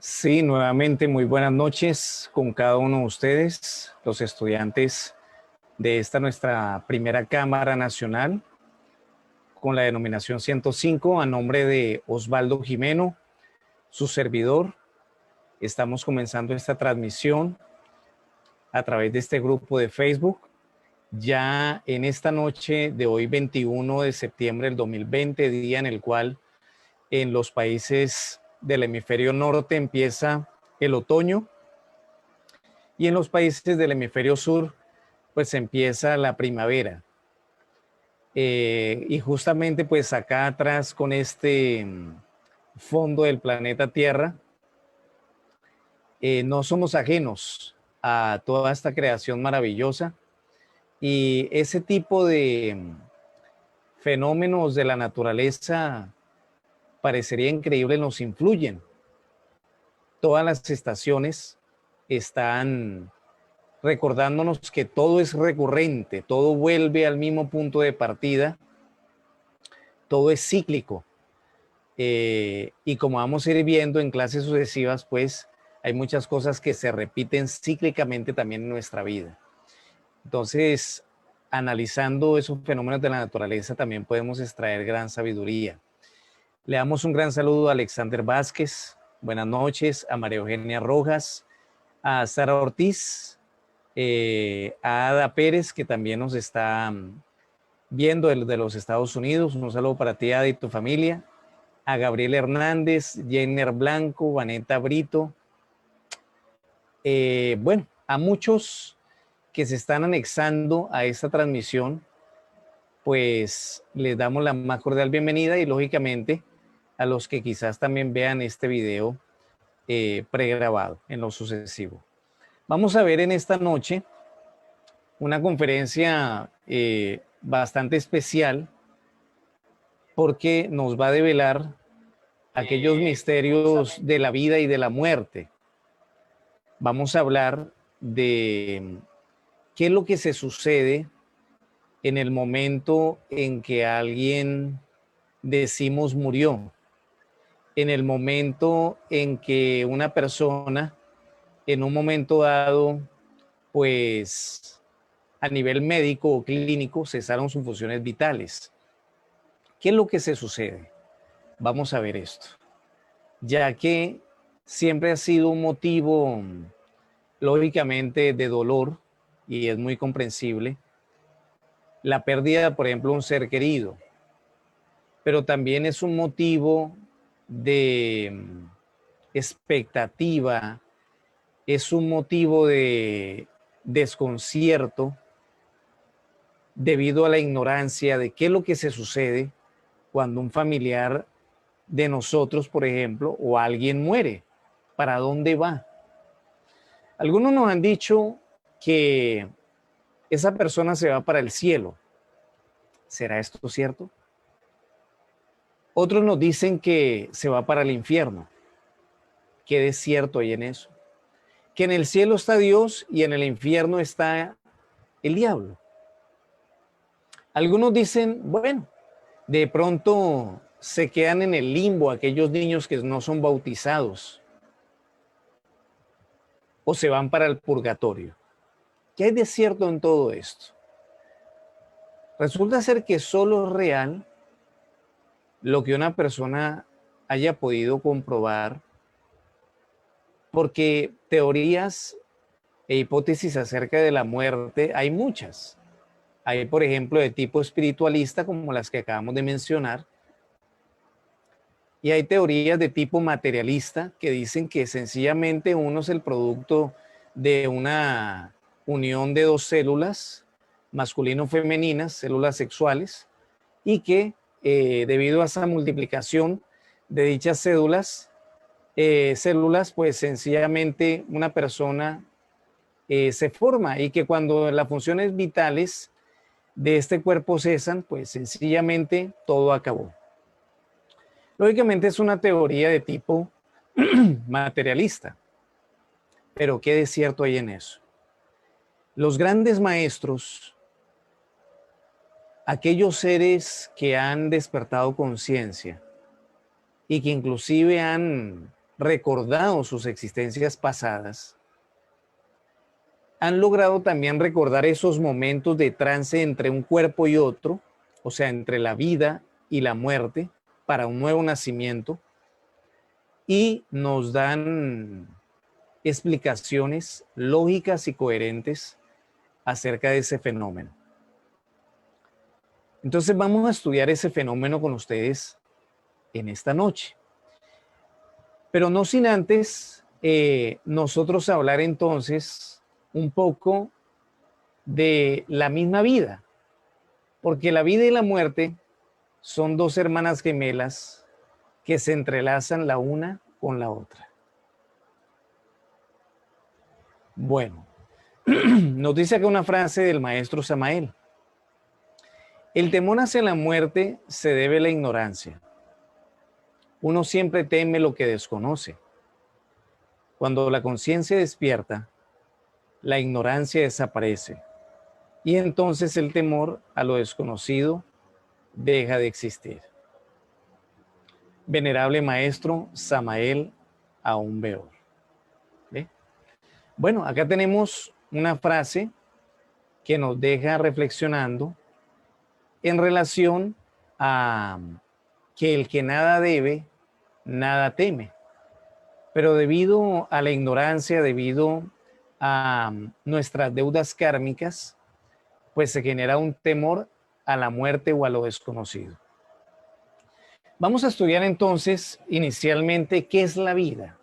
Sí, nuevamente muy buenas noches con cada uno de ustedes, los estudiantes de esta nuestra primera Cámara Nacional con la denominación 105, a nombre de Osvaldo Jimeno, su servidor. Estamos comenzando esta transmisión a través de este grupo de Facebook. Ya en esta noche de hoy, 21 de septiembre del 2020, día en el cual en los países del hemisferio norte empieza el otoño, y en los países del hemisferio sur, pues empieza la primavera. Y justamente pues acá atrás con este fondo del planeta Tierra, no somos ajenos a toda esta creación maravillosa, y ese tipo de fenómenos de la naturaleza parecería increíble, nos influyen. Todas las estaciones están recordándonos que todo es recurrente, todo vuelve al mismo punto de partida, todo es cíclico. Y como vamos a ir viendo en clases sucesivas, pues hay muchas cosas que se repiten cíclicamente también en nuestra vida. Entonces, analizando esos fenómenos de la naturaleza, también podemos extraer gran sabiduría. Le damos un gran saludo a Alexander Vázquez, buenas noches, a María Eugenia Rojas, a Sara Ortiz, a Ada Pérez, que también nos está viendo de los Estados Unidos. Un saludo para ti, Ada, y tu familia. A Gabriel Hernández, Jenner Blanco, Vanetta Brito. Bueno, a muchos que se están anexando a esta transmisión, pues les damos la más cordial bienvenida, y lógicamente a los que quizás también vean este video pregrabado en lo sucesivo. Vamos a ver en esta noche una conferencia bastante especial, porque nos va a develar aquellos misterios de la vida y de la muerte. Vamos a hablar de qué es lo que se sucede en el momento en que alguien decimos murió, en el momento en que una persona en un momento dado, pues a nivel médico o clínico, cesaron sus funciones vitales. ¿Qué es lo que se sucede? Vamos a ver esto, ya que siempre ha sido un motivo, lógicamente, de dolor, y es muy comprensible, la pérdida, por ejemplo, de un ser querido, pero también es un motivo de expectativa, es un motivo de desconcierto debido a la ignorancia de qué es lo que se sucede cuando un familiar de nosotros, por ejemplo, o alguien muere. ¿Para dónde va? Algunos nos han dicho que esa persona se va para el cielo. ¿Será esto cierto? Otros nos dicen que se va para el infierno. ¿Qué de cierto hay en eso? Que en el cielo está Dios y en el infierno está el diablo. Algunos dicen, bueno, de pronto se quedan en el limbo aquellos niños que no son bautizados, o se van para el purgatorio. ¿Qué hay de cierto en todo esto? Resulta ser que solo es real lo que una persona haya podido comprobar, porque teorías e hipótesis acerca de la muerte hay muchas. Hay, por ejemplo, de tipo espiritualista, como las que acabamos de mencionar, y hay teorías de tipo materialista que dicen que sencillamente uno es el producto de una unión de dos células, masculino-femeninas, células sexuales, y que debido a esa multiplicación de dichas células, pues sencillamente una persona se forma, y que cuando las funciones vitales de este cuerpo cesan, pues sencillamente todo acabó. Lógicamente es una teoría de tipo materialista, pero ¿qué de cierto hay en eso? Los grandes maestros, aquellos seres que han despertado conciencia y que inclusive han recordado sus existencias pasadas, han logrado también recordar esos momentos de trance entre un cuerpo y otro, o sea, entre la vida y la muerte, para un nuevo nacimiento, y nos dan explicaciones lógicas y coherentes acerca de ese fenómeno. Entonces vamos a estudiar ese fenómeno con ustedes en esta noche. Pero no sin antes nosotros hablar entonces un poco de la misma vida, porque la vida y la muerte son dos hermanas gemelas que se entrelazan la una con la otra. Bueno, nos dice acá una frase del maestro Samael. El temor hacia la muerte se debe a la ignorancia. Uno siempre teme lo que desconoce. Cuando la conciencia despierta, la ignorancia desaparece y entonces el temor a lo desconocido deja de existir. Venerable maestro Samael Aún Weor. ¿Ve? Bueno, acá tenemos una frase que nos deja reflexionando en relación a que el que nada debe, nada teme. Pero debido a la ignorancia, debido a nuestras deudas kármicas, pues se genera un temor a la muerte o a lo desconocido. Vamos a estudiar entonces inicialmente qué es la vida.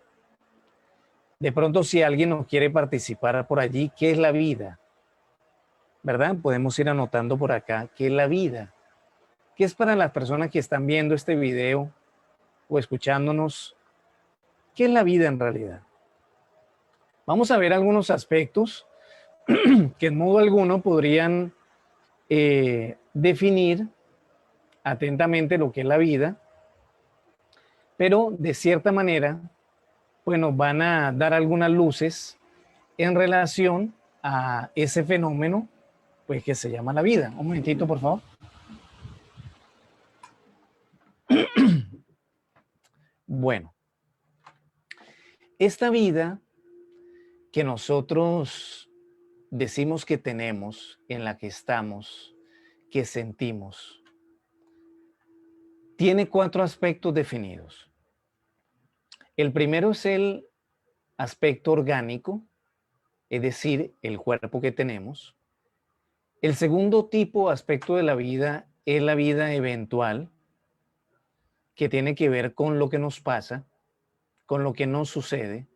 De pronto si alguien nos quiere participar por allí, ¿qué es la vida? ¿Verdad? Podemos ir anotando por acá qué es la vida. ¿Qué es para las personas que están viendo este video o escuchándonos? ¿Qué es la vida en realidad? Vamos a ver algunos aspectos que en modo alguno podrían definir atentamente lo que es la vida, pero de cierta manera, pues nos van a dar algunas luces en relación a ese fenómeno, pues que se llama la vida. Un momentito, por favor. Bueno, esta vida que nosotros decimos que tenemos, en la que estamos, que sentimos, tiene 4 aspectos definidos. El primero es el aspecto orgánico, es decir, el cuerpo que tenemos. El segundo aspecto de la vida es la vida eventual, que tiene que ver con lo que nos pasa, con lo que nos sucede.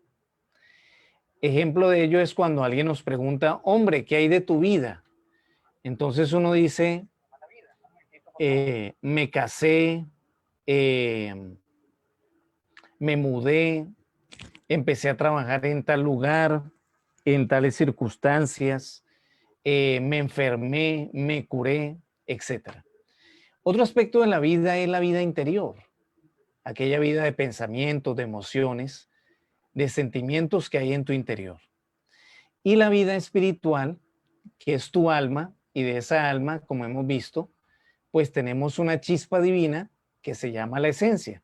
Ejemplo de ello es cuando alguien nos pregunta, hombre, ¿qué hay de tu vida? Entonces uno dice, me casé, me mudé, empecé a trabajar en tal lugar, en tales circunstancias, me enfermé, me curé, etc. Otro aspecto de la vida es la vida interior, aquella vida de pensamientos, de emociones, de sentimientos que hay en tu interior. Y la vida espiritual, que es tu alma, y de esa alma, como hemos visto, pues tenemos una chispa divina que se llama la esencia.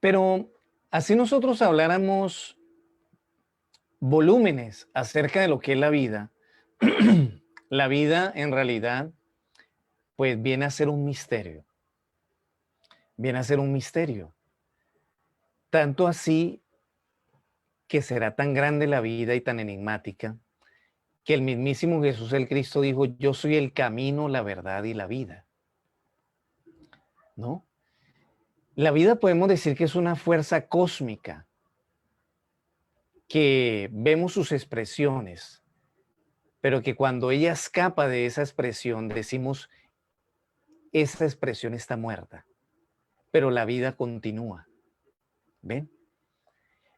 Pero así nosotros habláramos volúmenes acerca de lo que es la vida, la vida en realidad pues viene a ser un misterio. Viene a ser un misterio. Tanto así que será tan grande la vida y tan enigmática que el mismísimo Jesús el Cristo dijo, yo soy el camino, la verdad y la vida. ¿No? La vida podemos decir que es una fuerza cósmica que vemos sus expresiones, pero que cuando ella escapa de esa expresión decimos, esa expresión está muerta, pero la vida continúa. ¿Ven?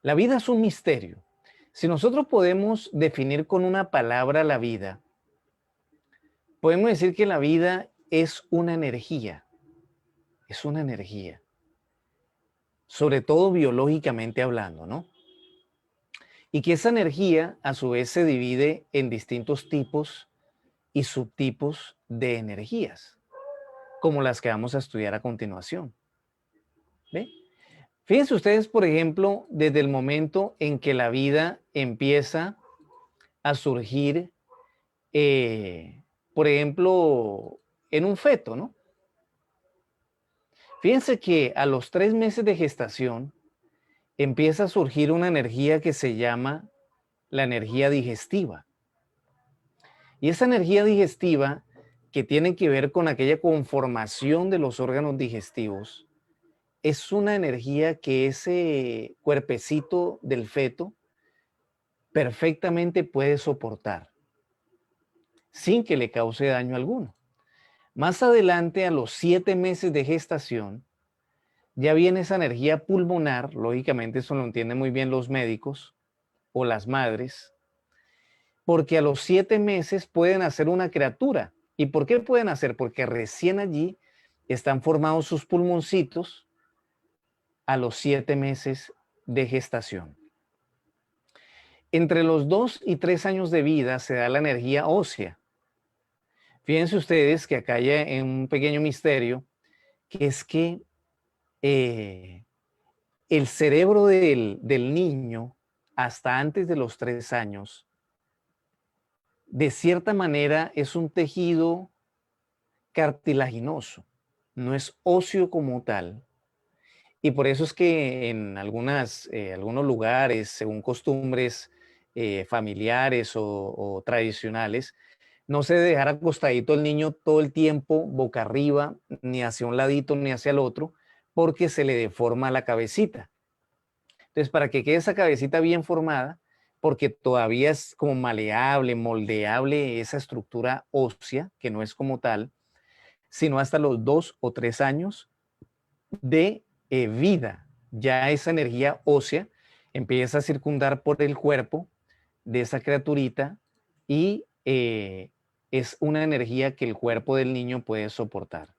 La vida es un misterio. Si nosotros podemos definir con una palabra la vida, podemos decir que la vida es una energía, sobre todo biológicamente hablando, ¿no? Y que esa energía a su vez se divide en distintos tipos y subtipos de energías, como las que vamos a estudiar a continuación. ¿Ve? Fíjense ustedes, por ejemplo, desde el momento en que la vida empieza a surgir, por ejemplo, en un feto, ¿no? Fíjense que a los 3 meses de gestación empieza a surgir una energía que se llama la energía digestiva. Y esa energía digestiva, que tiene que ver con aquella conformación de los órganos digestivos, es una energía que ese cuerpecito del feto perfectamente puede soportar sin que le cause daño alguno. Más adelante, a los 7 meses de gestación, ya viene esa energía pulmonar, lógicamente eso lo entienden muy bien los médicos o las madres, porque a los 7 meses pueden hacer una criatura. ¿Y por qué pueden hacer? Porque recién allí están formados sus pulmoncitos a los 7 meses de gestación. Entre los 2 y 3 años de vida se da la energía ósea. Fíjense ustedes que acá hay un pequeño misterio, que es que el cerebro del niño, hasta antes de los 3 años, de cierta manera es un tejido cartilaginoso, no es óseo como tal. Y por eso es que en algunos lugares, según costumbres familiares o tradicionales, no se debe dejar acostadito el niño todo el tiempo boca arriba, ni hacia un ladito ni hacia el otro, porque se le deforma la cabecita. Entonces, para que quede esa cabecita bien formada, porque todavía es como maleable, moldeable esa estructura ósea, que no es como tal, sino hasta los 2 o 3 años de vida. Ya esa energía ósea empieza a circundar por el cuerpo de esa criaturita y es una energía que el cuerpo del niño puede soportar.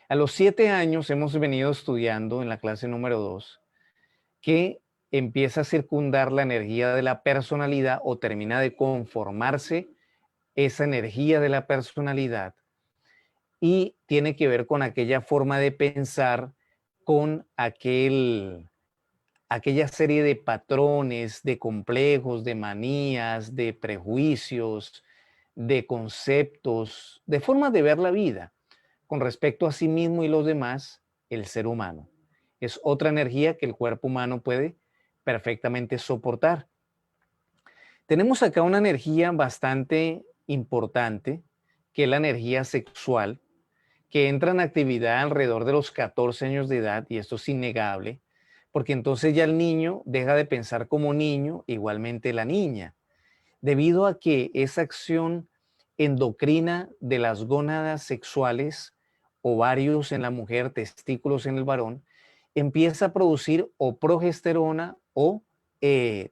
A los 7 años hemos venido estudiando en la clase número 2 que empieza a circundar la energía de la personalidad o termina de conformarse esa energía de la personalidad y tiene que ver con aquella forma de pensar, con aquella serie de patrones, de complejos, de manías, de prejuicios, de conceptos, de formas de ver la vida con respecto a sí mismo y los demás, el ser humano. Es otra energía que el cuerpo humano puede perfectamente soportar. Tenemos acá una energía bastante importante, que es la energía sexual, que entra en actividad alrededor de los 14 años de edad, y esto es innegable, porque entonces ya el niño deja de pensar como niño, igualmente la niña, debido a que esa acción endocrina de las gónadas sexuales, ovarios en la mujer, testículos en el varón, empieza a producir o progesterona o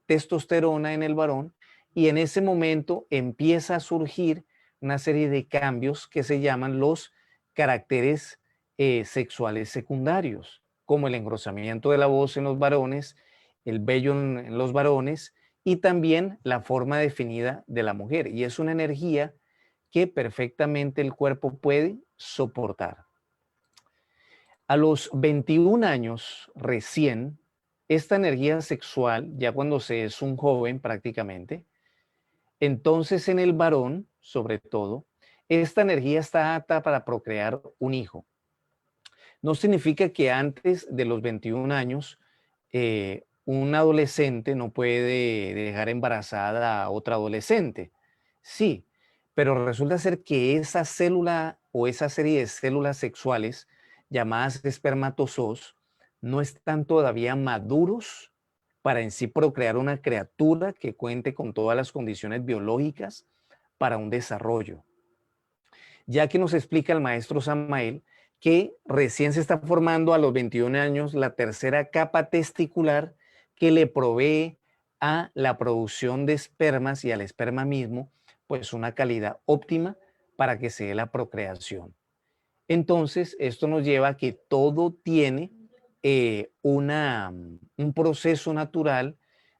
testosterona en el varón, y en ese momento empieza a surgir una serie de cambios que se llaman los caracteres sexuales secundarios, como el engrosamiento de la voz en los varones, el vello en los varones y también la forma definida de la mujer. Y es una energía que perfectamente el cuerpo puede soportar. A los 21 años recién, esta energía sexual, ya cuando se es un joven prácticamente, entonces en el varón, sobre todo, esta energía está apta para procrear un hijo. No significa que antes de los 21 años un adolescente no puede dejar embarazada a otra adolescente. Sí, pero resulta ser que esa célula o esa serie de células sexuales llamadas espermatozoos no están todavía maduros para en sí procrear una criatura que cuente con todas las condiciones biológicas para un desarrollo. Ya que nos explica el maestro Samael que recién se está formando a los 21 años la tercera capa testicular que le provee a la producción de espermas y al esperma mismo, pues una calidad óptima para que se dé la procreación. Entonces, esto nos lleva a que todo tiene un proceso natural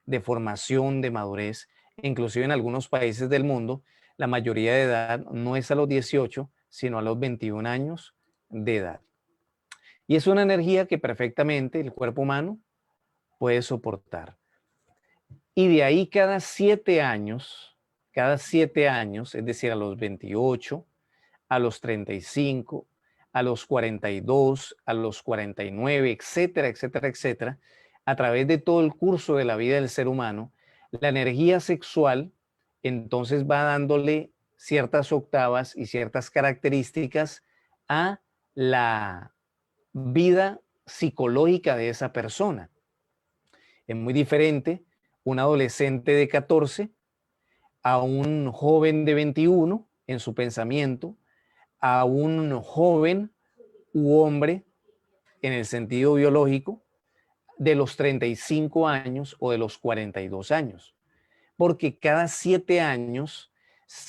de formación, de madurez. Inclusive en algunos países del mundo, la mayoría de edad no es a los 18, sino a los 21 años de edad. Y es una energía que perfectamente el cuerpo humano puede soportar. Y de ahí cada 7 años, es decir, a los 28, a los 35, a los 42, a los 49, etcétera, etcétera, etcétera, a través de todo el curso de la vida del ser humano, la energía sexual entonces va dándole ciertas octavas y ciertas características a la vida psicológica de esa persona. Es muy diferente un adolescente de 14 a un joven de 21 en su pensamiento, a un joven u hombre en el sentido biológico de los 35 años o de los 42 años. Porque cada 7 años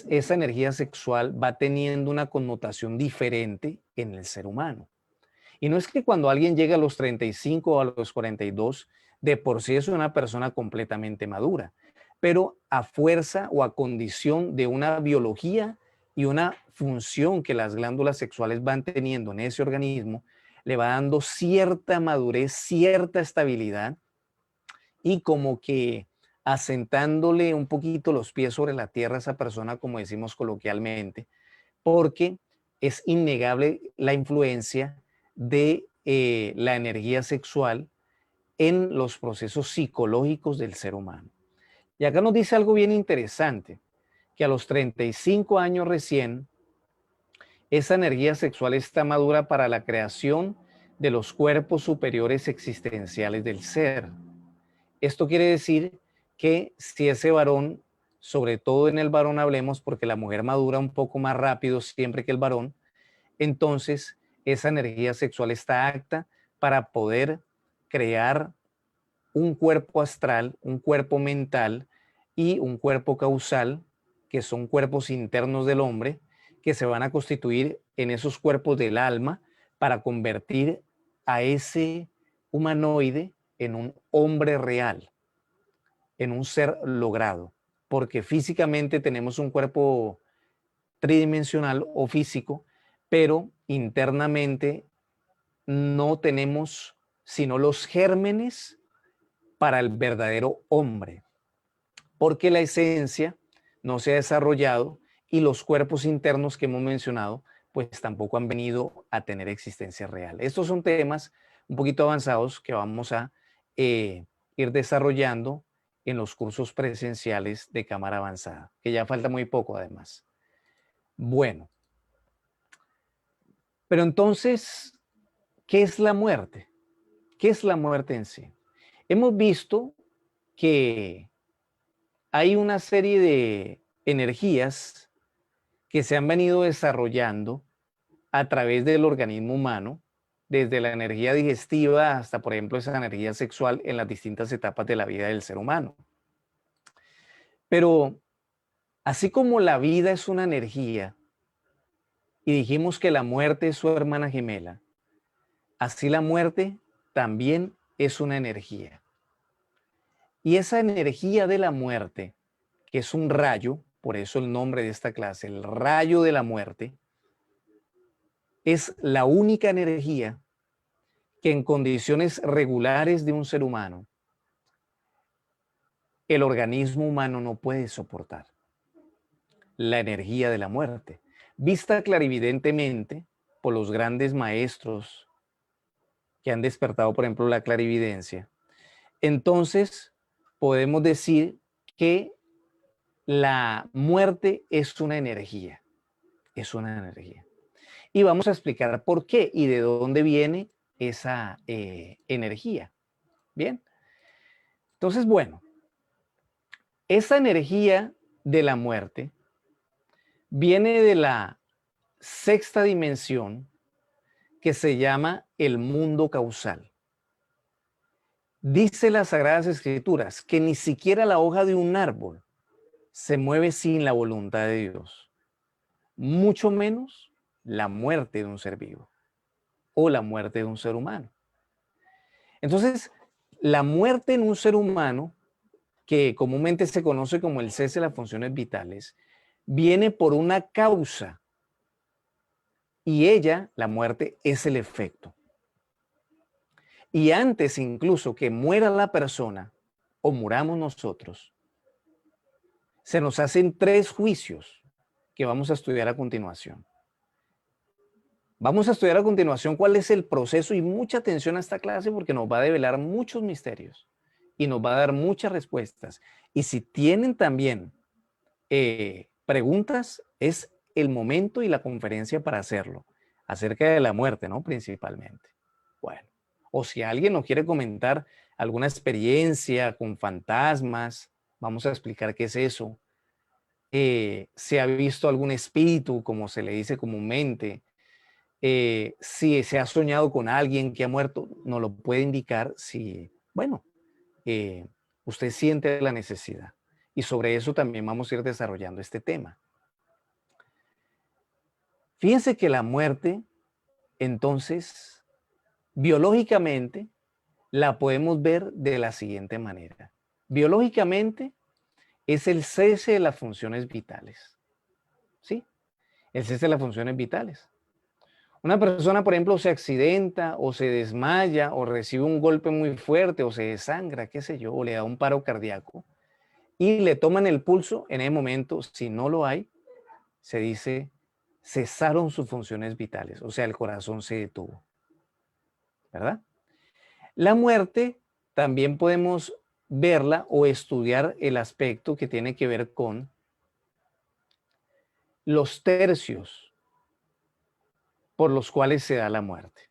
esa energía sexual va teniendo una connotación diferente en el ser humano. Y no es que cuando alguien llega a los 35 o a los 42, de por sí es una persona completamente madura, pero a fuerza o a condición de una biología y una función que las glándulas sexuales van teniendo en ese organismo, le va dando cierta madurez, cierta estabilidad y como que asentándole un poquito los pies sobre la tierra a esa persona, como decimos coloquialmente, porque es innegable la influencia de la energía sexual en los procesos psicológicos del ser humano. Y acá nos dice algo bien interesante, que a los 35 años recién, esa energía sexual está madura para la creación de los cuerpos superiores existenciales del ser. Esto quiere decir que si ese varón, sobre todo en el varón hablemos, porque la mujer madura un poco más rápido siempre que el varón, entonces esa energía sexual está apta para poder crear un cuerpo astral, un cuerpo mental y un cuerpo causal, que son cuerpos internos del hombre, que se van a constituir en esos cuerpos del alma para convertir a ese humanoide en un hombre real, en un ser logrado, porque físicamente tenemos un cuerpo tridimensional o físico, pero internamente no tenemos sino los gérmenes para el verdadero hombre, porque la esencia no se ha desarrollado y los cuerpos internos que hemos mencionado, pues tampoco han venido a tener existencia real. Estos son temas un poquito avanzados que vamos a ir desarrollando en los cursos presenciales de cámara avanzada, que ya falta muy poco además. Bueno, pero entonces, ¿qué es la muerte? ¿Qué es la muerte en sí? Hemos visto que hay una serie de energías que se han venido desarrollando a través del organismo humano, desde la energía digestiva hasta, por ejemplo, esa energía sexual en las distintas etapas de la vida del ser humano. Pero así como la vida es una energía y dijimos que la muerte es su hermana gemela, así la muerte también es una energía. Y esa energía de la muerte, que es un rayo, por eso el nombre de esta clase, el rayo de la muerte, es la única energía que en condiciones regulares de un ser humano, el organismo humano no puede soportar. La energía de la muerte, vista clarividentemente por los grandes maestros que han despertado, por ejemplo, la clarividencia. Entonces, podemos decir que la muerte es una energía, es una energía. Y vamos a explicar por qué y de dónde viene esa energía. Bien, entonces, bueno, esa energía de la muerte viene de la sexta dimensión que se llama el mundo causal. Dice las Sagradas Escrituras que ni siquiera la hoja de un árbol se mueve sin la voluntad de Dios, mucho menos la muerte de un ser vivo o la muerte de un ser humano. Entonces, la muerte en un ser humano, que comúnmente se conoce como el cese de las funciones vitales, viene por una causa y ella, la muerte, es el efecto. Y antes incluso que muera la persona o muramos nosotros, se nos hacen 3 juicios que vamos a estudiar a continuación. Vamos a estudiar a continuación cuál es el proceso y mucha atención a esta clase porque nos va a develar muchos misterios y nos va a dar muchas respuestas. Y si tienen también preguntas, es el momento y la conferencia para hacerlo, acerca de la muerte, ¿no? Principalmente. Bueno, o si alguien nos quiere comentar alguna experiencia con fantasmas, vamos a explicar qué es eso. Si ha visto algún espíritu, como se le dice comúnmente, si se ha soñado con alguien que ha muerto, nos lo puede indicar si, bueno, usted siente la necesidad. Y sobre eso también vamos a ir desarrollando este tema. Fíjense que la muerte, entonces, biológicamente, la podemos ver de la siguiente manera. Biológicamente, es el cese de las funciones vitales. ¿Sí? El cese de las funciones vitales. Una persona, por ejemplo, se accidenta o se desmaya o recibe un golpe muy fuerte o se desangra, qué sé yo, o le da un paro cardíaco y le toman el pulso. En ese momento, si no lo hay, se dice cesaron sus funciones vitales, o sea, el corazón se detuvo, ¿verdad? La muerte también podemos verla o estudiar el aspecto que tiene que ver con los tercios por los cuales se da la muerte.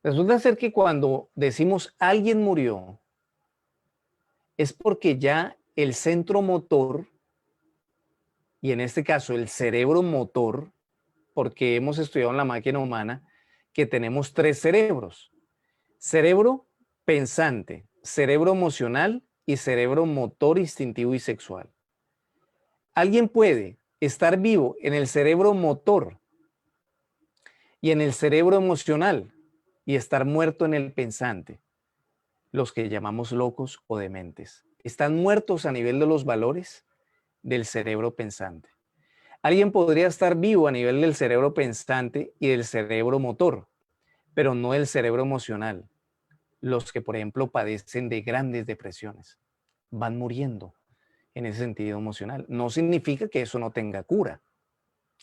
Resulta ser que cuando decimos alguien murió, es porque ya el centro motor, y en este caso el cerebro motor, porque hemos estudiado en la máquina humana que tenemos 3 cerebros: cerebro pensante, cerebro emocional y cerebro motor, instintivo y sexual. Alguien puede estar vivo en el cerebro motor y en el cerebro emocional y estar muerto en el pensante, los que llamamos locos o dementes. Están muertos a nivel de los valores del cerebro pensante. Alguien podría estar vivo a nivel del cerebro pensante y del cerebro motor, pero no del cerebro emocional. Los que, por ejemplo, padecen de grandes depresiones van muriendo en ese sentido emocional. No significa que eso no tenga cura.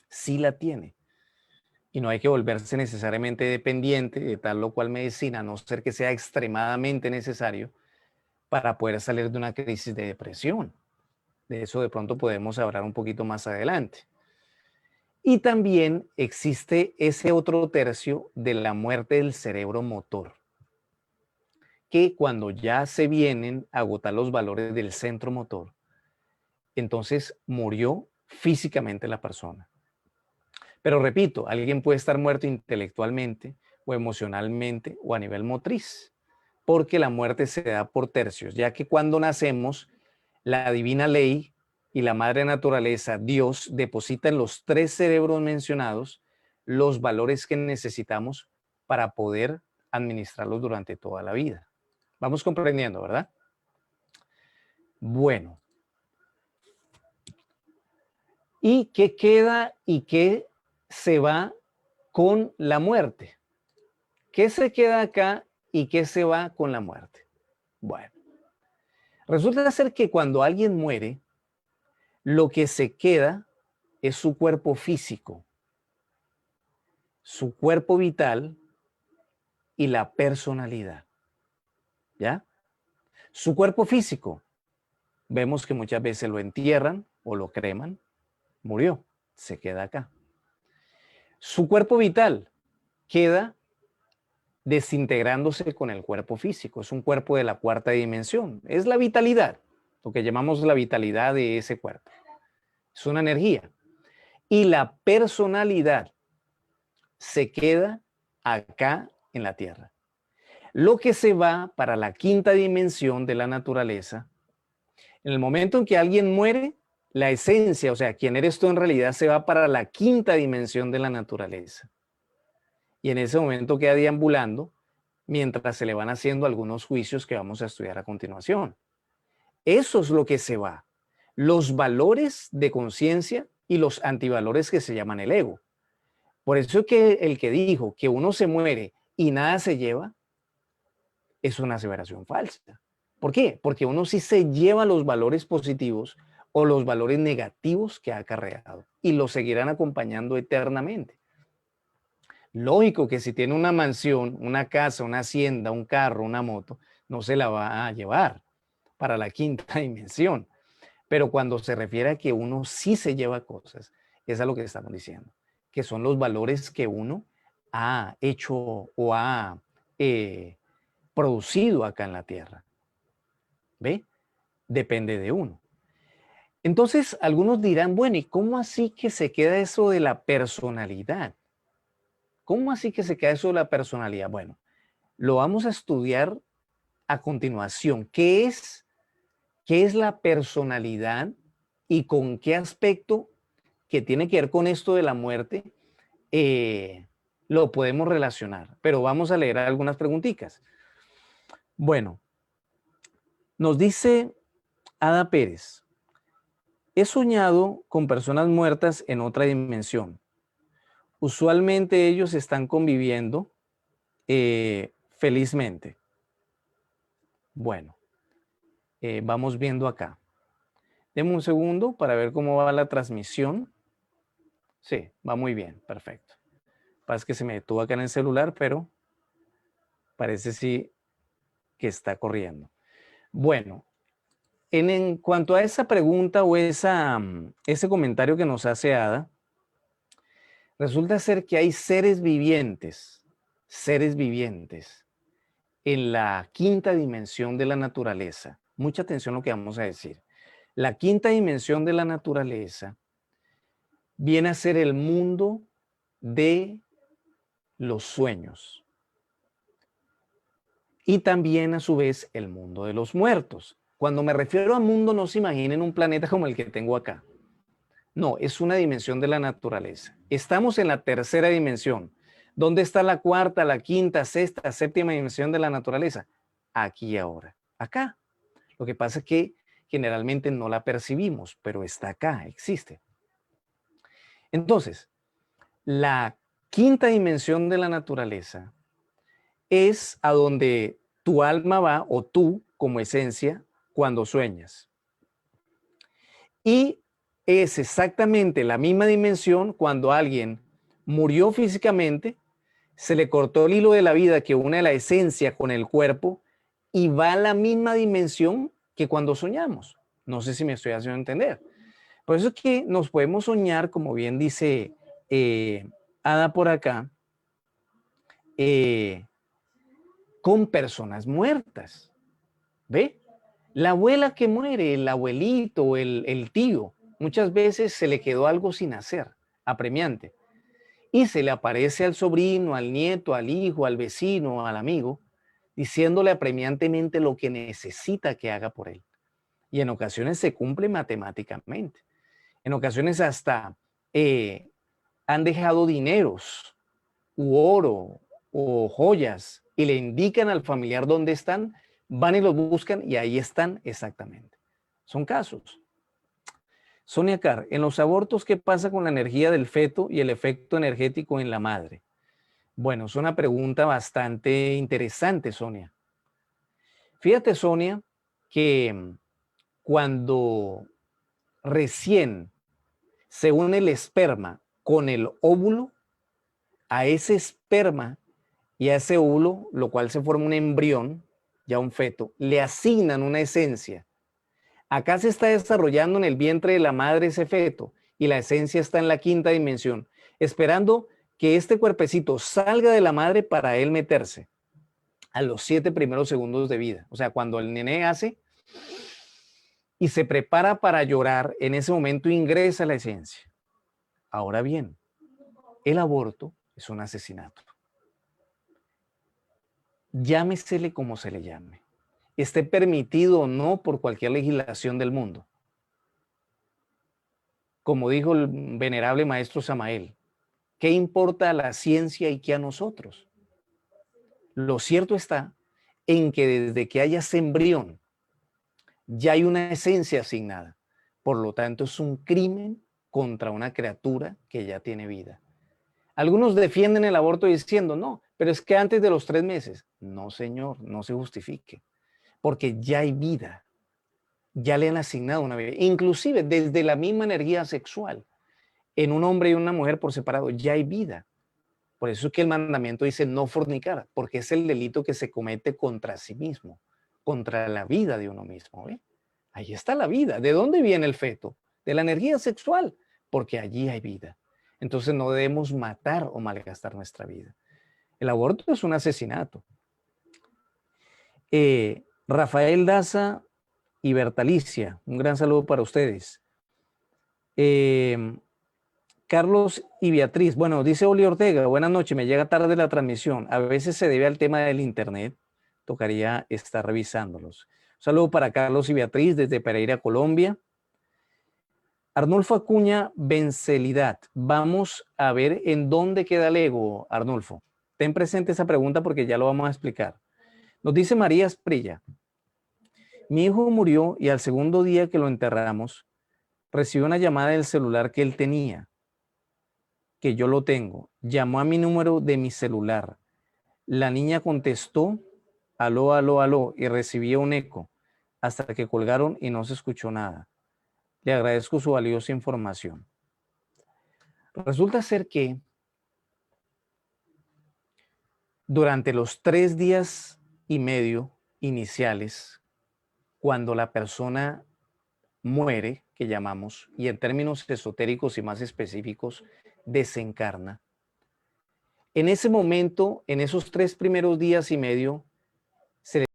Sí la tiene. Y no hay que volverse necesariamente dependiente de tal o cual medicina, a no ser que sea extremadamente necesario para poder salir de una crisis de depresión. De eso de pronto podemos hablar un poquito más adelante. Y también existe ese otro tercio de la muerte del cerebro motor, que cuando ya se vienen a agotar los valores del centro motor, entonces murió físicamente la persona. Pero repito, alguien puede estar muerto intelectualmente o emocionalmente o a nivel motriz, porque la muerte se da por tercios, ya que cuando nacemos, la divina ley y la madre naturaleza, Dios, deposita en los 3 cerebros mencionados los valores que necesitamos para poder administrarlos durante toda la vida. Vamos comprendiendo, ¿verdad? Bueno. ¿Y qué queda y qué se va con la muerte? ¿Qué se queda acá y qué se va con la muerte? Bueno, resulta ser que cuando alguien muere, lo que se queda es su cuerpo físico, su cuerpo vital y la personalidad. ¿Ya? Su cuerpo físico, vemos que muchas veces lo entierran o lo creman, murió, se queda acá. Su cuerpo vital queda desintegrándose con el cuerpo físico. Es un cuerpo de la 4ª dimensión. Es la vitalidad, lo que llamamos la vitalidad de ese cuerpo. Es una energía. Y la personalidad se queda acá en la Tierra. Lo que se va para la 5ª dimensión de la naturaleza, en el momento en que alguien muere, la esencia, o sea, quién eres tú en realidad, se va para la 5ª dimensión de la naturaleza. Y en ese momento queda deambulando mientras se le van haciendo algunos juicios que vamos a estudiar a continuación. Eso es lo que se va. Los valores de conciencia y los antivalores que se llaman el ego. Por eso que el que dijo que uno se muere y nada se lleva, es una aseveración falsa. ¿Por qué? Porque uno sí se lleva los valores positivos o los valores negativos que ha acarreado y los seguirán acompañando eternamente. Lógico que si tiene una mansión, una casa, una hacienda, un carro, una moto, no se la va a llevar para la quinta dimensión. Pero cuando se refiere a que uno sí se lleva cosas, es a lo que estamos diciendo, que son los valores que uno ha hecho o ha producido acá en la tierra. ¿Ve? Depende de uno. Entonces, algunos dirán, bueno, ¿y cómo así que se queda eso de la personalidad? ¿Cómo así que se queda eso de la personalidad? Bueno, lo vamos a estudiar a continuación. Qué es la personalidad y con qué aspecto que tiene que ver con esto de la muerte lo podemos relacionar? Pero vamos a leer algunas preguntitas. Bueno, nos dice Ada Pérez, he soñado con personas muertas en otra dimensión. Usualmente ellos están conviviendo felizmente. Bueno, vamos viendo acá. Deme un segundo para ver cómo va la transmisión. Sí, va muy bien, perfecto. Pasa que se me detuvo acá en el celular, pero parece sí que está corriendo. Bueno, en cuanto a esa pregunta o ese comentario que nos hace Ada, resulta ser que hay seres vivientes en la quinta dimensión de la naturaleza. Mucha atención a lo que vamos a decir. La quinta dimensión de la naturaleza viene a ser el mundo de los sueños y también a su vez el mundo de los muertos. Cuando me refiero a mundo, no se imaginen un planeta como el que tengo acá. No, es una dimensión de la naturaleza. Estamos en la tercera dimensión. ¿Dónde está la cuarta, la quinta, sexta, séptima dimensión de la naturaleza? Aquí y ahora, acá. Lo que pasa es que generalmente no la percibimos, pero está acá, existe. Entonces, la quinta dimensión de la naturaleza es a donde tu alma va, o tú como esencia, cuando sueñas. Y es exactamente la misma dimensión cuando alguien murió físicamente, se le cortó el hilo de la vida que une la esencia con el cuerpo y va a la misma dimensión que cuando soñamos. No sé si me estoy haciendo entender. Por eso es que nos podemos soñar, como bien dice Ada por acá, con personas muertas. ¿Ve? La abuela que muere, el abuelito, el tío, muchas veces se le quedó algo sin hacer, apremiante, y se le aparece al sobrino, al nieto, al hijo, al vecino, al amigo, diciéndole apremiantemente lo que necesita que haga por él. Y en ocasiones se cumple matemáticamente. En ocasiones hasta han dejado dineros u oro o joyas y le indican al familiar dónde están, van y los buscan y ahí están exactamente. Son casos. Sonia Carr, en los abortos, ¿qué pasa con la energía del feto y el efecto energético en la madre? Bueno, es una pregunta bastante interesante, Sonia. Fíjate, Sonia, que cuando recién se une el esperma con el óvulo, a ese esperma y a ese óvulo, lo cual se forma un embrión, ya un feto, le asignan una esencia. Acá se está desarrollando en el vientre de la madre ese feto y la esencia está en la quinta dimensión, esperando que este cuerpecito salga de la madre para él meterse a los 7 primeros segundos de vida. O sea, cuando el nene hace y se prepara para llorar, en ese momento ingresa la esencia. Ahora bien, el aborto es un asesinato. Llámesele como se le llame, esté permitido o no por cualquier legislación del mundo. Como dijo el venerable maestro Samael, ¿qué importa a la ciencia y qué a nosotros? Lo cierto está en que desde que haya ese embrión, ya hay una esencia asignada. Por lo tanto, es un crimen contra una criatura que ya tiene vida. Algunos defienden el aborto diciendo, no, pero es que antes de los 3 meses, no señor, no se justifique, porque ya hay vida, ya le han asignado una vida, inclusive desde la misma energía sexual, en un hombre y una mujer por separado, ya hay vida. Por eso es que el mandamiento dice no fornicar, porque es el delito que se comete contra sí mismo, contra la vida de uno mismo. ¿Ve? Ahí está la vida. ¿De dónde viene el feto? De la energía sexual, porque allí hay vida. Entonces no debemos matar o malgastar nuestra vida. El aborto es un asesinato. Rafael Daza y Bertalicia, un gran saludo para ustedes. Carlos y Beatriz, bueno, dice Oli Ortega, buenas noches, me llega tarde la transmisión. A veces se debe al tema del internet, tocaría estar revisándolos. Un saludo para Carlos y Beatriz desde Pereira, Colombia. Arnulfo Acuña Bencelidad, vamos a ver en dónde queda el ego, Arnulfo. Ten presente esa pregunta porque ya lo vamos a explicar. Nos dice María Esprilla, mi hijo murió y al segundo día que lo enterramos, recibió una llamada del celular que él tenía, que yo lo tengo. Llamó a mi número de mi celular. La niña contestó, aló, aló, aló, y recibía un eco, hasta que colgaron y no se escuchó nada. Le agradezco su valiosa información. Resulta ser que durante los 3 días y medio iniciales, cuando la persona muere, que llamamos, y en términos esotéricos y más específicos, desencarna, en ese momento, en esos 3 primeros días y medio, se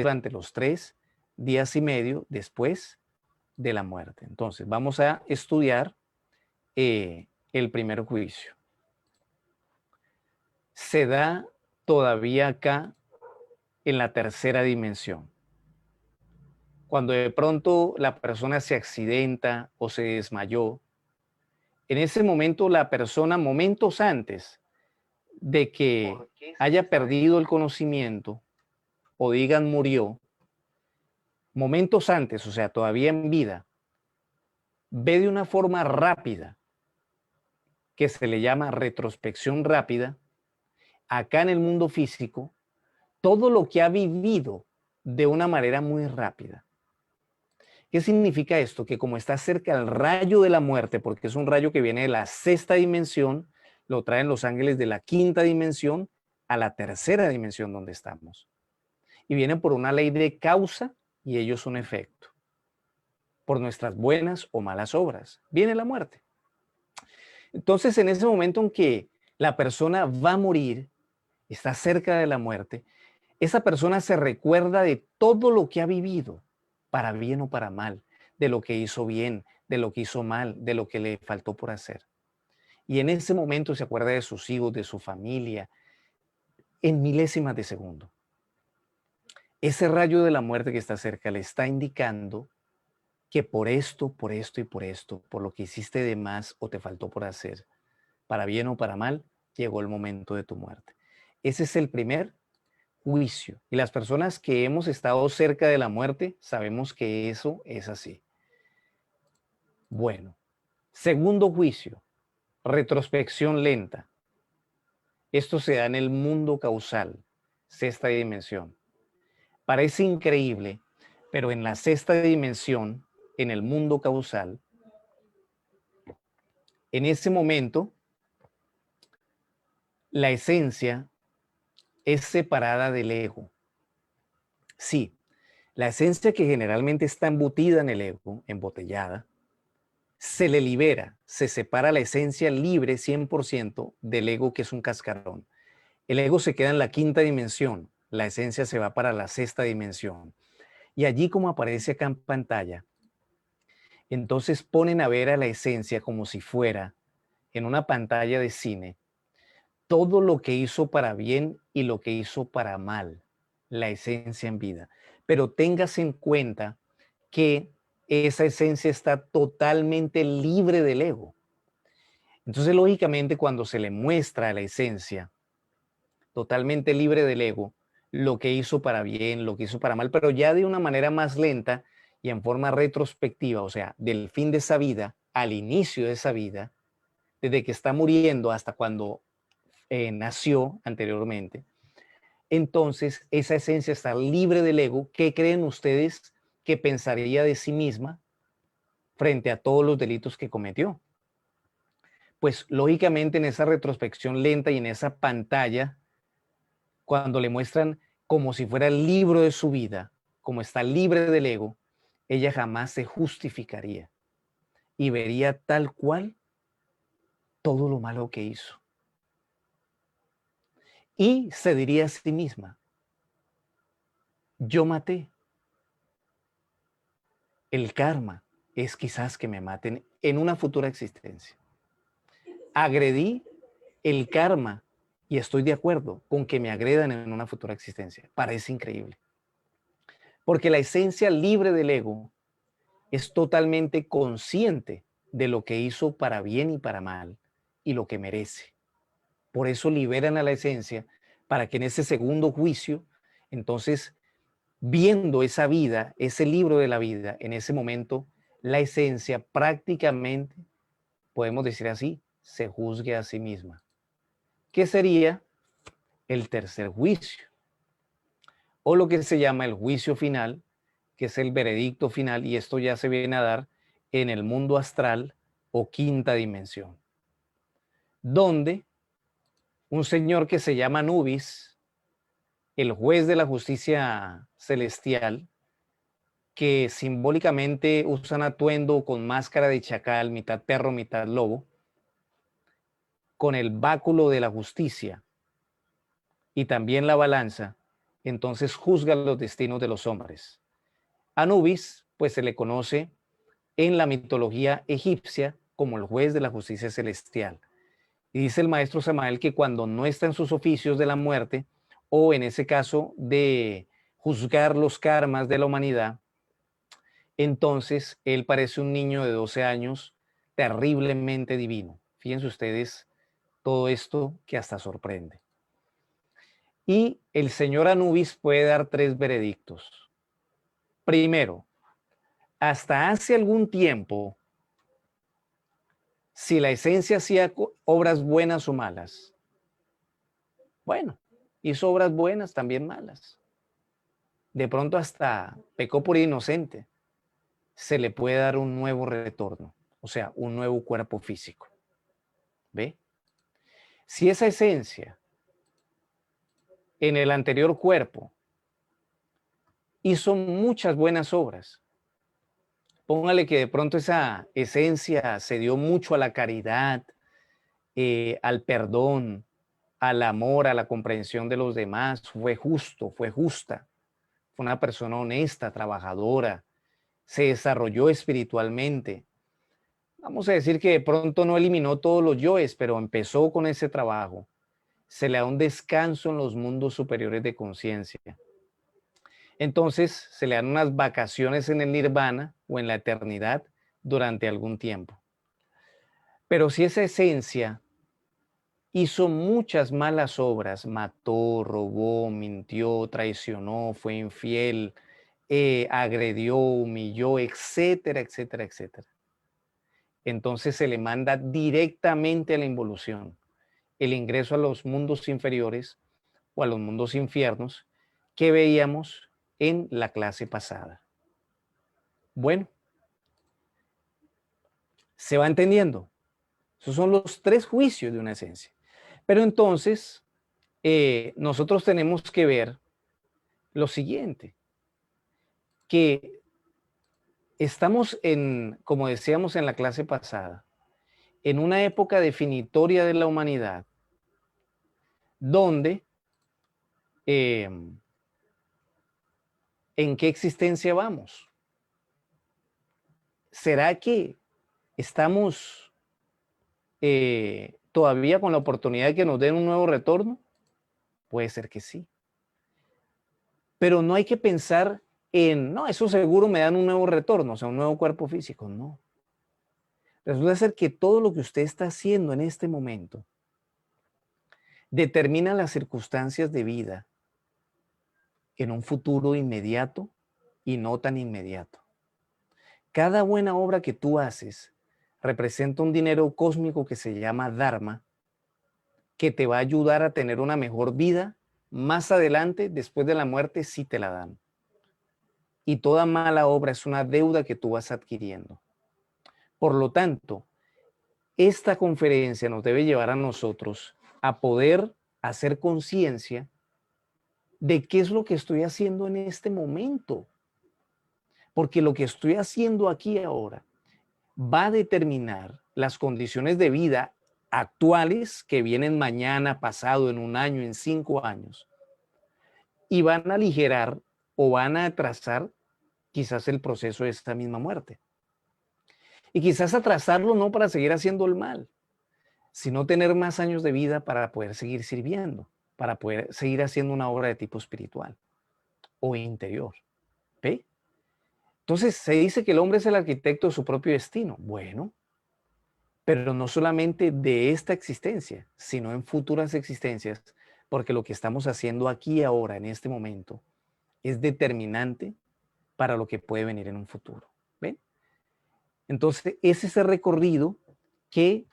durante los 3 días y medio después de la muerte. Entonces, vamos a estudiar el primer juicio. Se da todavía acá en la tercera dimensión. Cuando de pronto la persona se accidenta o se desmayó, en ese momento la persona, momentos antes de que haya perdido el conocimiento o digan murió, momentos antes, o sea, todavía en vida, ve de una forma rápida, que se le llama retrospección rápida, acá en el mundo físico, todo lo que ha vivido de una manera muy rápida. ¿Qué significa esto? Que como está cerca del rayo de la muerte, porque es un rayo que viene de la sexta dimensión, lo traen los ángeles de la quinta dimensión a la tercera dimensión donde estamos. Y viene por una ley de causa y ellos son efecto. Por nuestras buenas o malas obras. Viene la muerte. Entonces, en ese momento en que la persona va a morir, está cerca de la muerte, esa persona se recuerda de todo lo que ha vivido, para bien o para mal, de lo que hizo bien, de lo que hizo mal, de lo que le faltó por hacer. Y en ese momento se acuerda de sus hijos, de su familia, en milésimas de segundo. Ese rayo de la muerte que está cerca le está indicando que por esto y por esto, por lo que hiciste de más o te faltó por hacer, para bien o para mal, llegó el momento de tu muerte. Ese es el primer juicio. Y las personas que hemos estado cerca de la muerte sabemos que eso es así. Bueno, segundo juicio, retrospección lenta. Esto se da en el mundo causal, sexta dimensión. Parece increíble, pero en la sexta dimensión, en el mundo causal, en ese momento, la esencia es separada del ego. Sí, la esencia que generalmente está embutida en el ego, embotellada, se le libera, se separa la esencia libre 100% del ego, que es un cascarón. El ego se queda en la quinta dimensión, la esencia se va para la sexta dimensión. Y allí, como aparece acá en pantalla, entonces ponen a ver a la esencia como si fuera en una pantalla de cine todo lo que hizo para bien y lo que hizo para mal, la esencia en vida. Pero tengas en cuenta que esa esencia está totalmente libre del ego. Entonces, lógicamente, cuando se le muestra a la esencia totalmente libre del ego, lo que hizo para bien, lo que hizo para mal, pero ya de una manera más lenta y en forma retrospectiva, o sea, del fin de esa vida al inicio de esa vida, desde que está muriendo hasta cuando nació anteriormente, entonces esa esencia está libre del ego. ¿Qué creen ustedes que pensaría de sí misma frente a todos los delitos que cometió? Pues lógicamente en esa retrospección lenta y en esa pantalla, cuando le muestran como si fuera el libro de su vida, como está libre del ego, ella jamás se justificaría y vería tal cual todo lo malo que hizo. Y se diría a sí misma, yo maté. El karma es quizás que me maten en una futura existencia. Agredí el karma y estoy de acuerdo con que me agredan en una futura existencia. Parece increíble. Porque la esencia libre del ego es totalmente consciente de lo que hizo para bien y para mal y lo que merece. Por eso liberan a la esencia para que en ese segundo juicio, entonces, viendo esa vida, ese libro de la vida, en ese momento, la esencia prácticamente, podemos decir así, se juzgue a sí misma. ¿Qué sería el tercer juicio? O lo que se llama el juicio final, que es el veredicto final, y esto ya se viene a dar en el mundo astral o quinta dimensión, donde un señor que se llama Anubis, el juez de la justicia celestial, que simbólicamente usan atuendo con máscara de chacal, mitad perro, mitad lobo, con el báculo de la justicia y también la balanza, entonces juzga los destinos de los hombres. Anubis, pues se le conoce en la mitología egipcia como el juez de la justicia celestial. Y dice el maestro Samael que cuando no está en sus oficios de la muerte, o en ese caso de juzgar los karmas de la humanidad, entonces él parece un niño de 12 años terriblemente divino. Fíjense ustedes todo esto que hasta sorprende. Y el señor Anubis puede dar 3 veredictos. Primero, hasta hace algún tiempo, si la esencia hacía obras buenas o malas, bueno, hizo obras buenas, también malas. De pronto hasta pecó por inocente. Se le puede dar un nuevo retorno, o sea, un nuevo cuerpo físico. ¿Ve? Si esa esencia en el anterior cuerpo hizo muchas buenas obras, póngale que de pronto esa esencia se dio mucho a la caridad, al perdón, al amor, a la comprensión de los demás, fue justo, fue justa, fue una persona honesta, trabajadora, se desarrolló espiritualmente. Vamos a decir que de pronto no eliminó todos los yoes, pero empezó con ese trabajo. Se le da un descanso en los mundos superiores de conciencia. Entonces se le dan unas vacaciones en el nirvana o en la eternidad durante algún tiempo. Pero si esa esencia hizo muchas malas obras, mató, robó, mintió, traicionó, fue infiel, agredió, humilló, etcétera, etcétera, etcétera, entonces se le manda directamente a la involución, el ingreso a los mundos inferiores o a los mundos infiernos que veíamos en la clase pasada. Bueno, ¿se va entendiendo? Esos son los 3 juicios de una esencia. Pero entonces, nosotros tenemos que ver lo siguiente, que estamos en, como decíamos en la clase pasada, en una época definitoria de la humanidad, donde ¿en qué existencia vamos? ¿Será que estamos todavía con la oportunidad de que nos den un nuevo retorno? Puede ser que sí. Pero no hay que pensar en, no, eso seguro me dan un nuevo retorno, o sea, un nuevo cuerpo físico. No. Resulta ser que todo lo que usted está haciendo en este momento determina las circunstancias de vida en un futuro inmediato y no tan inmediato. Cada buena obra que tú haces representa un dinero cósmico que se llama Dharma, que te va a ayudar a tener una mejor vida más adelante, después de la muerte, si te la dan. Y toda mala obra es una deuda que tú vas adquiriendo. Por lo tanto, esta conferencia nos debe llevar a nosotros a poder hacer conciencia de qué es lo que estoy haciendo en este momento. Porque lo que estoy haciendo aquí ahora va a determinar las condiciones de vida actuales que vienen mañana, pasado, en un año, en 5 años, y van a aligerar o van a atrasar quizás el proceso de esta misma muerte. Y quizás atrasarlo no para seguir haciendo el mal, sino tener más años de vida para poder seguir sirviendo, para poder seguir haciendo una obra de tipo espiritual o interior. ¿Ve? Entonces se dice que el hombre es el arquitecto de su propio destino. Bueno, pero no solamente de esta existencia, sino en futuras existencias, porque lo que estamos haciendo aquí ahora, en este momento, es determinante para lo que puede venir en un futuro. ¿Ven? Entonces, ese es el recorrido que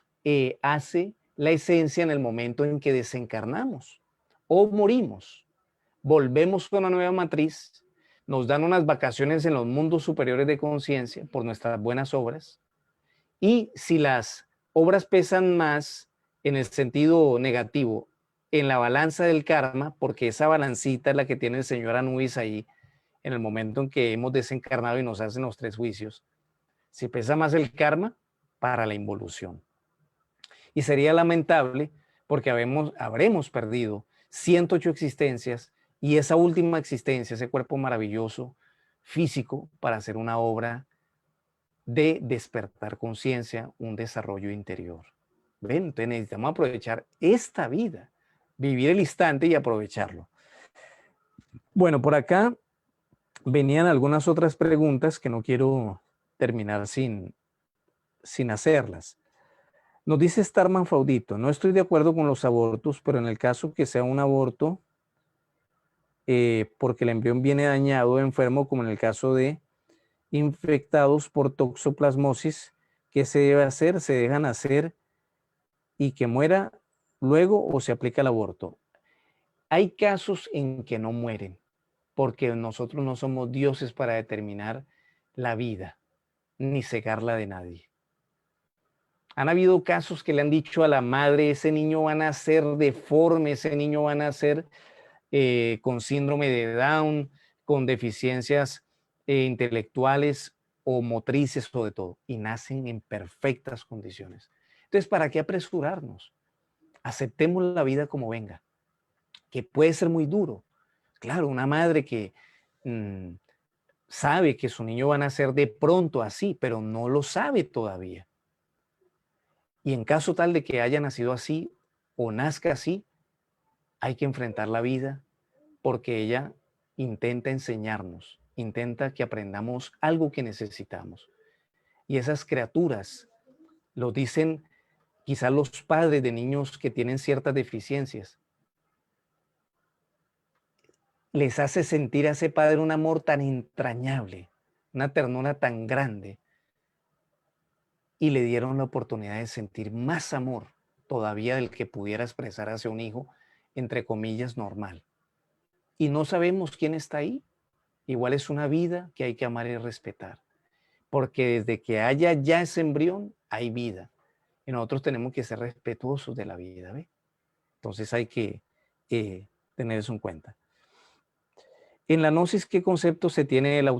hace la esencia en el momento en que desencarnamos o morimos. Volvemos con una nueva matriz, nos dan unas vacaciones en los mundos superiores de conciencia por nuestras buenas obras. Y si las obras pesan más en el sentido negativo en la balanza del karma, porque esa balancita es la que tiene el señor Anubis ahí, en el momento en que hemos desencarnado y nos hacen los 3 juicios, si pesa más el karma, para la involución. Y sería lamentable porque habremos perdido 108 existencias y esa última existencia, ese cuerpo maravilloso físico para hacer una obra de despertar conciencia, un desarrollo interior. ¿Ven? Entonces necesitamos aprovechar esta vida, vivir el instante y aprovecharlo. Bueno, por acá venían algunas otras preguntas que no quiero terminar sin hacerlas. Nos dice Starman Faudito, no estoy de acuerdo con los abortos, pero en el caso que sea un aborto porque el embrión viene dañado o enfermo, como en el caso de infectados por toxoplasmosis, ¿qué se debe hacer? ¿Se dejan hacer y que muera luego o se aplica el aborto? Hay casos en que no mueren, porque nosotros no somos dioses para determinar la vida, ni cegarla de nadie. Han habido casos que le han dicho a la madre, ese niño va a nacer deforme, ese niño va a nacer con síndrome de Down, con deficiencias intelectuales o motrices o de todo, y nacen en perfectas condiciones. Entonces, ¿para qué apresurarnos? Aceptemos la vida como venga, que puede ser muy duro. Claro, una madre que sabe que su niño va a nacer de pronto así, pero no lo sabe todavía. Y en caso tal de que haya nacido así o nazca así, hay que enfrentar la vida porque ella intenta enseñarnos, intenta que aprendamos algo que necesitamos. Y esas criaturas lo dicen quizás los padres de niños que tienen ciertas deficiencias. Les hace sentir a ese padre un amor tan entrañable, una ternura tan grande, y le dieron la oportunidad de sentir más amor todavía del que pudiera expresar hacia un hijo, entre comillas, normal. Y no sabemos quién está ahí. Igual es una vida que hay que amar y respetar, porque desde que haya ya ese embrión, hay vida. Y nosotros tenemos que ser respetuosos de la vida, ¿ve? Entonces hay que tener eso en cuenta. En la gnosis, ¿qué concepto se tiene de la